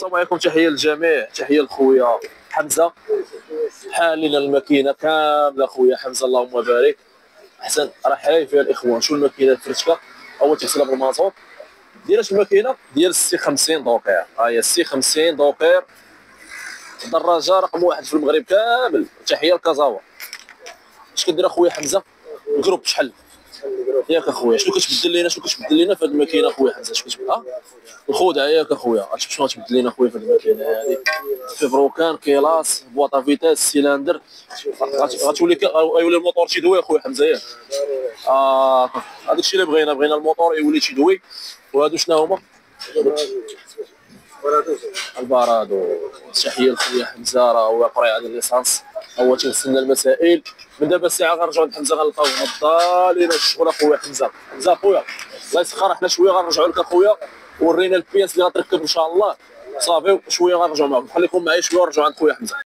السلام عليكم، تحيه للجميع، تحيه لخويا حمزه. حالنا الماكينه كامله خويا حمزه، اللهم بارك. احسن راه حايل فيها الاخوان. شو الماكينه الفرشكه اول تغسلها بالمازوت ديال الماكينه ديال السي 50 دوكير. ها هي السي 50 دوكير، الدراجه رقم واحد في المغرب كامل. تحيه لكازاوا. اش كدير اخويا حمزه؟ الجروب شحال ياك اخويا؟ شنو كتبدل لينا في هذه الماكينه اخويا حمزه؟ شنو كتبدل؟ الخدعه ياك اخويا. عرفتي شنو غتبدل لينا اخويا في هذه الماكينه هذه؟ فيبروكان، كيلاس، بواطا فيتاس، سيلندر. غيولي الموتور تيدوي اخويا حمزه ياك. هذاك الشيء اللي بغينا الموتور يولي تيدوي. وهادو شنو هما؟ البارادو. تحيه لخويا حمزه، راه هو قري على الليسانس، هو تيغسلنا المسائل. من دابا الساعه غنرجعوا عند حمزه، غنلقاو نضالين الشغل اخويا حمزه. حمزه اخويا الله يسخر، حنا شويه غنرجعوا لك اخويا، ورينا البياس اللي غتركب ان شاء الله. صافي شويه غنرجعوا معكم، خليكم معايا شويه ونرجعوا عند خويا حمزه.